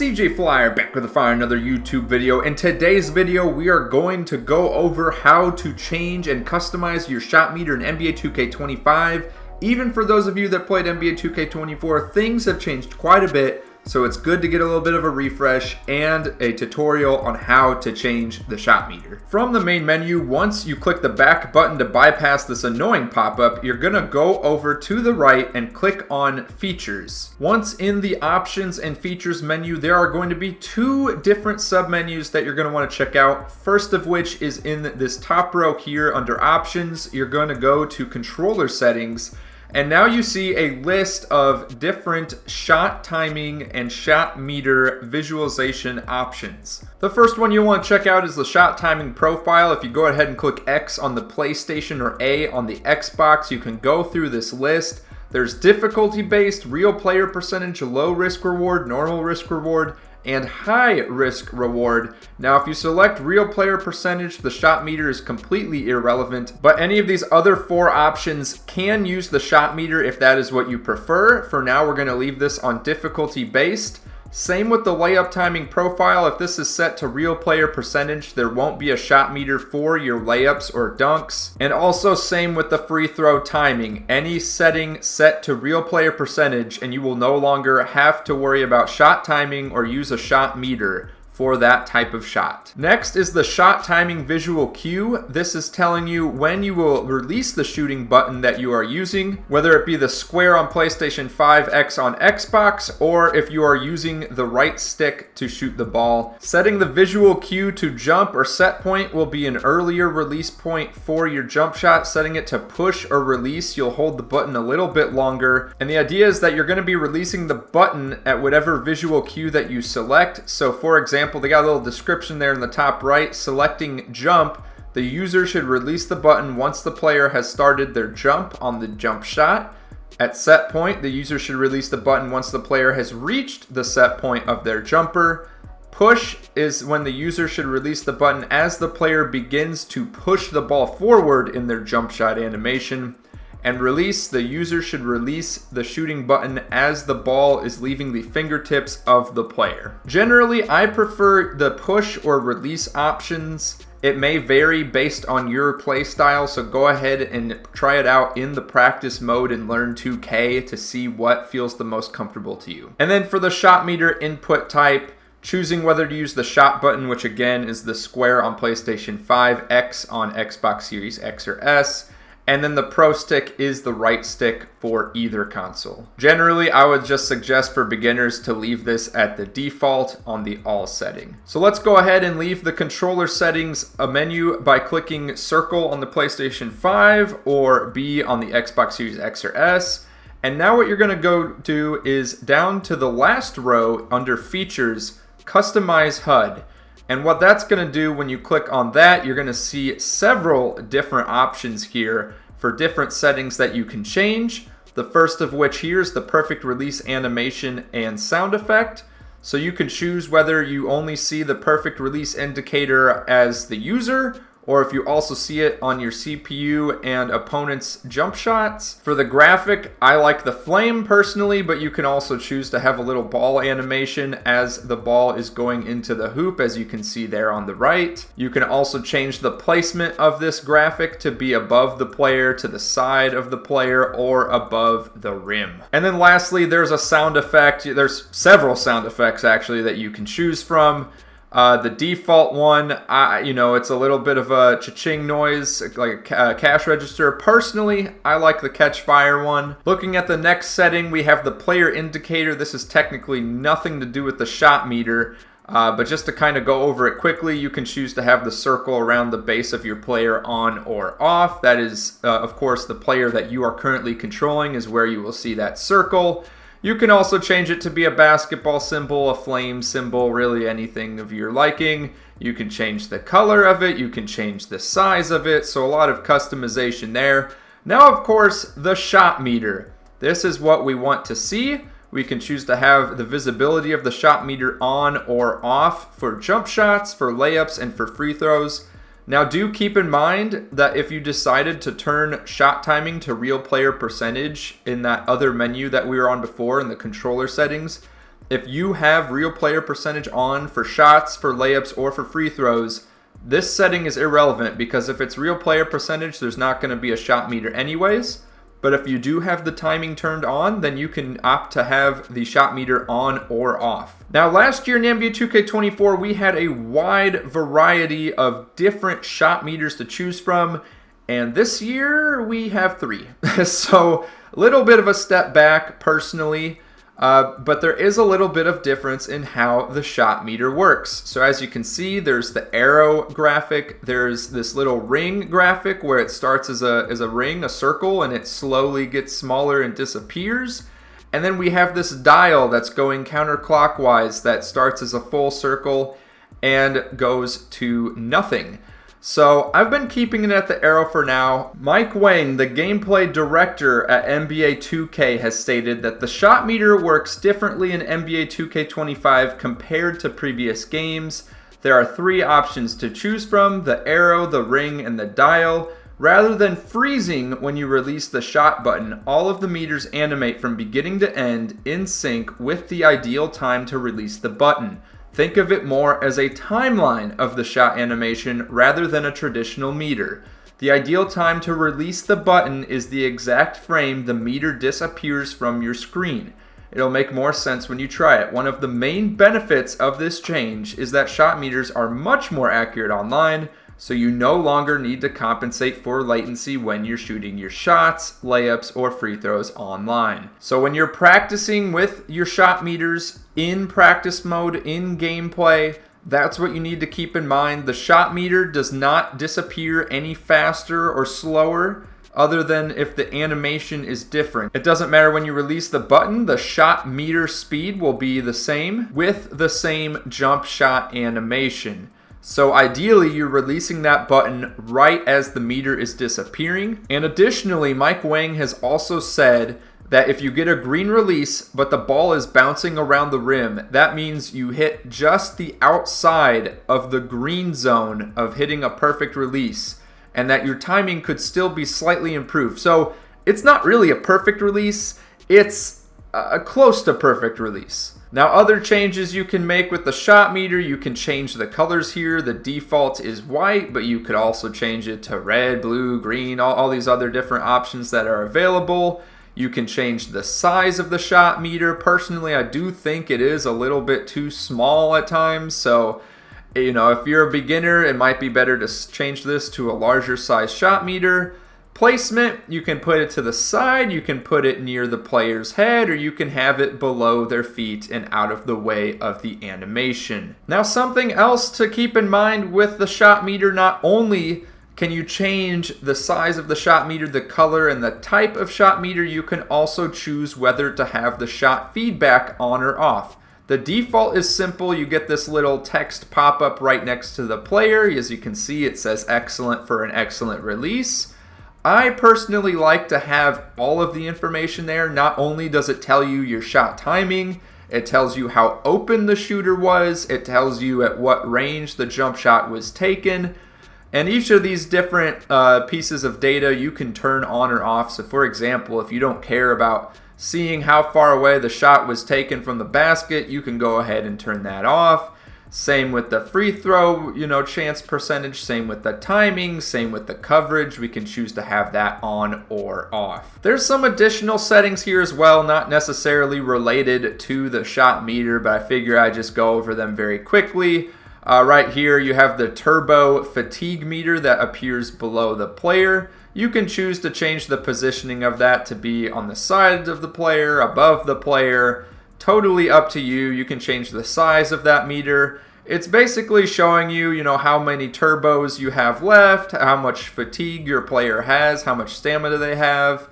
CJ Flyer back with another YouTube video. In today's video, we are going to go over how to change and customize your shot meter in NBA 2K25. Even for those of you that played NBA 2K24, things have changed quite a bit, so it's good to get a little bit of a refresh and a tutorial on how to change the shot meter. From the main menu, once you click the back button to bypass this annoying pop-up, you're gonna go over to the right and click on Features. Once in the Options and Features menu, there are going to be two different submenus that you're gonna wanna check out. First of which is in this top row here under Options. You're gonna go to Controller Settings. And now you see a list of different shot timing and shot meter visualization options. The first one you want to check out is the shot timing profile. If you go ahead and click X on the PlayStation or A on the Xbox, you can go through this list. There's difficulty based, real player percentage, low risk reward, normal risk reward, and high risk reward. Now if you select real player percentage, the shot meter is completely irrelevant, but any of these other four options can use the shot meter if that is what you prefer. For now, we're going to leave this on difficulty based. Same with the layup timing profile. If this is set to real player percentage, there won't be a shot meter for your layups or dunks. And also same with the free throw timing. Any setting set to real player percentage and you will no longer have to worry about shot timing or use a shot meter for that type of shot. Next is the shot timing visual cue. This is telling you when you will release the shooting button that you are using, whether it be the square on PlayStation 5, X on Xbox, or if you are using the right stick to shoot the ball. Setting the visual cue to jump or set point will be an earlier release point for your jump shot. Setting it to push or release, you'll hold the button a little bit longer. And the idea is that you're going to be releasing the button at whatever visual cue that you select. So for example, they got a little description there in the top right. Selecting jump, the user should release the button once the player has started their jump on the jump shot. At set point, the user should release the button once the player has reached the set point of their jumper. Push is when the user should release the button as the player begins to push the ball forward in their jump shot animation. And release, the user should release the shooting button as the ball is leaving the fingertips of the player. Generally, I prefer the push or release options. It may vary based on your play style, so go ahead and try it out in the practice mode and learn 2K to see what feels the most comfortable to you. And then for the shot meter input type, choosing whether to use the shot button, which again is the square on PlayStation 5, X on Xbox Series X or S, and then the Pro Stick is the right stick for either console. Generally, I would just suggest for beginners to leave this at the default on the all setting. So let's go ahead and leave the controller settings a menu by clicking circle on the PlayStation 5 or B on the Xbox Series X or S. And now what you're gonna go do is down to the last row under Features, Customize HUD. And what that's going to do when you click on that, you're going to see several different options here for different settings that you can change. The first of which here is the perfect release animation and sound effect. So you can choose whether you only see the perfect release indicator as the user, or if you also see it on your CPU and opponent's jump shots. For the graphic, I like the flame personally, but you can also choose to have a little ball animation as the ball is going into the hoop, as you can see there on the right. You can also change the placement of this graphic to be above the player, to the side of the player, or above the rim. And then lastly, there's a sound effect. There's several sound effects actually that you can choose from. The default one, it's a little bit of a cha-ching noise, like a cash register. Personally, I like the catch fire one. Looking at the next setting, we have the player indicator. This is technically nothing to do with the shot meter, but just to kind of go over it quickly, you can choose to have the circle around the base of your player on or off. That is, of course, the player that you are currently controlling is where you will see that circle. You can also change it to be a basketball symbol, a flame symbol, really anything of your liking. You can change the color of it, you can change the size of it, so a lot of customization there. Now, of course, the shot meter. This is what we want to see. We can choose to have the visibility of the shot meter on or off for jump shots, for layups, and for free throws. Now do keep in mind that if you decided to turn shot timing to real player percentage in that other menu that we were on before in the controller settings, if you have real player percentage on for shots, for layups, or for free throws, this setting is irrelevant because if it's real player percentage, there's not going to be a shot meter anyways. But if you do have the timing turned on, then you can opt to have the shot meter on or off. Now, last year in NBA 2K24, we had a wide variety of different shot meters to choose from. And this year, we have 3. So, a little bit of a step back personally. But there is a little bit of difference in how the shot meter works. So as you can see, there's the arrow graphic. There's this little ring graphic where it starts as a ring, a circle, and it slowly gets smaller and disappears. And then we have this dial that's going counterclockwise that starts as a full circle and goes to nothing. So I've been keeping it at the arrow for now. Mike Wang, the gameplay director at NBA 2K, has stated that the shot meter works differently in NBA 2K25 compared to previous games. There are 3 options to choose from: the arrow, the ring, and the dial. Rather than freezing when you release the shot button, all of the meters animate from beginning to end in sync with the ideal time to release the button. Think of it more as a timeline of the shot animation rather than a traditional meter. The ideal time to release the button is the exact frame the meter disappears from your screen. It'll make more sense when you try it. One of the main benefits of this change is that shot meters are much more accurate online, so you no longer need to compensate for latency when you're shooting your shots, layups, or free throws online. So when you're practicing with your shot meters in practice mode, in gameplay, that's what you need to keep in mind. The shot meter does not disappear any faster or slower other than if the animation is different. It doesn't matter when you release the button, the shot meter speed will be the same with the same jump shot animation. So ideally, you're releasing that button right as the meter is disappearing. And additionally, Mike Wang has also said that if you get a green release, but the ball is bouncing around the rim, that means you hit just the outside of the green zone of hitting a perfect release, and that your timing could still be slightly improved. So it's not really a perfect release, it's a close to perfect release. Now, other changes you can make with the shot meter, you can change the colors here. The default is white, but you could also change it to red, blue, green, all these other different options that are available. You can change the size of the shot meter. Personally, I do think it is a little bit too small at times. So, if you're a beginner, it might be better to change this to a larger size shot meter. Placement, you can put it to the side, you can put it near the player's head, or you can have it below their feet and out of the way of the animation. Now, something else to keep in mind with the shot meter, not only can you change the size of the shot meter, the color, and the type of shot meter, you can also choose whether to have the shot feedback on or off. The default is simple. You get this little text pop-up right next to the player. As you can see, it says excellent for an excellent release. I personally like to have all of the information there. Not only does it tell you your shot timing, it tells you how open the shooter was, it tells you at what range the jump shot was taken, and each of these different pieces of data you can turn on or off. So for example, if you don't care about seeing how far away the shot was taken from the basket, you can go ahead and turn that off. Same with the free throw, chance percentage. Same with the timing. Same with the coverage. We can choose to have that on or off. There's some additional settings here as well, not necessarily related to the shot meter, but I figure I just go over them very quickly. Right here, you have the turbo fatigue meter that appears below the player. You can choose to change the positioning of that to be on the side of the player, above the player. Totally up to you. You can change the size of that meter. It's basically showing you, how many turbos you have left, how much fatigue your player has, how much stamina they have,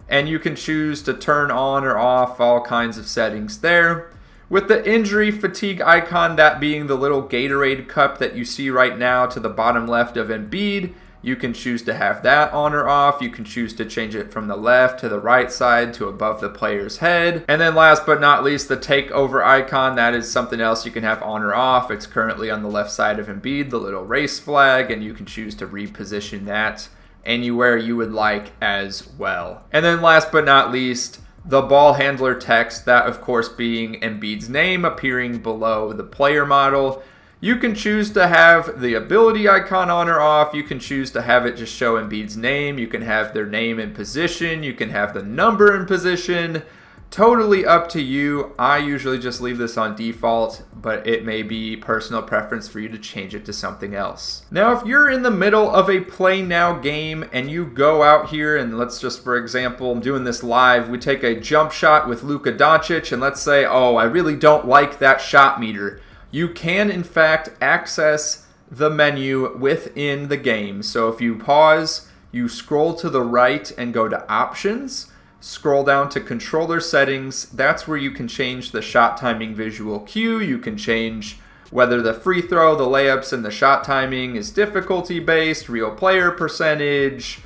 and you can choose to turn on or off all kinds of settings there. With the injury fatigue icon, that being the little Gatorade cup that you see right now to the bottom left of Embiid, you can choose to have that on or off. You can choose to change it from the left to the right side to above the player's head. And then last but not least, the takeover icon. That is something else you can have on or off. It's currently on the left side of Embiid, the little race flag, and you can choose to reposition that anywhere you would like as well. And then last but not least, the ball handler text, that of course being Embiid's name, appearing below the player model. You can choose to have the ability icon on or off. You can choose to have it just show Embiid's name. You can have their name in position. You can have the number in position. Totally up to you. I usually just leave this on default, but it may be personal preference for you to change it to something else. Now, if you're in the middle of a play now game and you go out here and let's just, for example, I'm doing this live, we take a jump shot with Luka Doncic and let's say, oh, I really don't like that shot meter. You can, in fact, access the menu within the game. So if you pause, you scroll to the right and go to Options, scroll down to Controller Settings. That's where you can change the shot timing visual cue. You can change whether the free throw, the layups, and the shot timing is difficulty-based, real player percentage,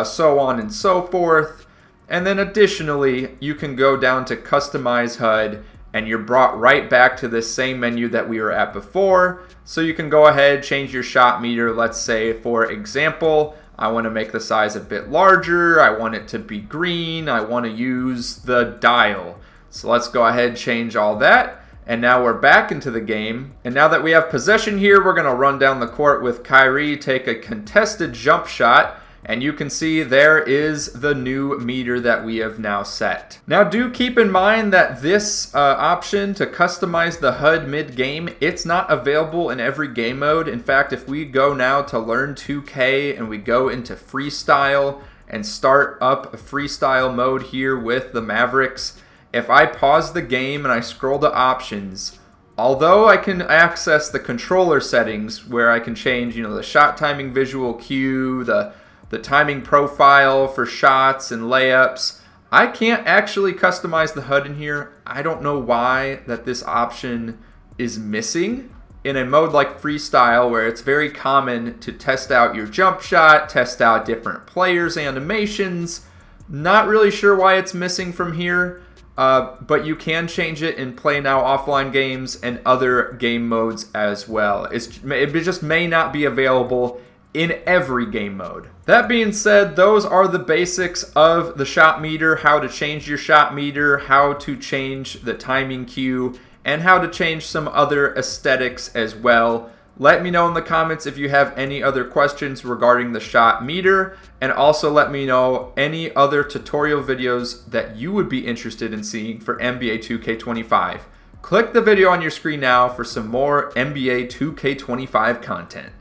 so on and so forth. And then additionally, you can go down to Customize HUD, and you're brought right back to this same menu that we were at before. So you can go ahead, change your shot meter. Let's say, for example, I want to make the size a bit larger. I want it to be green. I want to use the dial. So let's go ahead, change all that. And now we're back into the game. And now that we have possession here, we're going to run down the court with Kyrie, take a contested jump shot. And you can see there is the new meter that we have now set. Now do keep in mind that this option to customize the HUD mid-game, it's not available in every game mode. In fact, if we go now to Learn 2K and we go into Freestyle and start up a Freestyle mode here with the Mavericks, if I pause the game and I scroll to Options, although I can access the controller settings where I can change, the shot timing visual cue, the timing profile for shots and layups, I can't actually customize the HUD in here. I don't know why that this option is missing. In a mode like Freestyle, where it's very common to test out your jump shot, test out different players' animations, not really sure why it's missing from here, but you can change it in Play Now offline games and other game modes as well. It just may not be available in every game mode. That being said, those are the basics of the shot meter, how to change your shot meter, how to change the timing cue, and how to change some other aesthetics as well. Let me know in the comments if you have any other questions regarding the shot meter, and also let me know any other tutorial videos that you would be interested in seeing for NBA 2K25. Click the video on your screen now for some more NBA 2K25 content.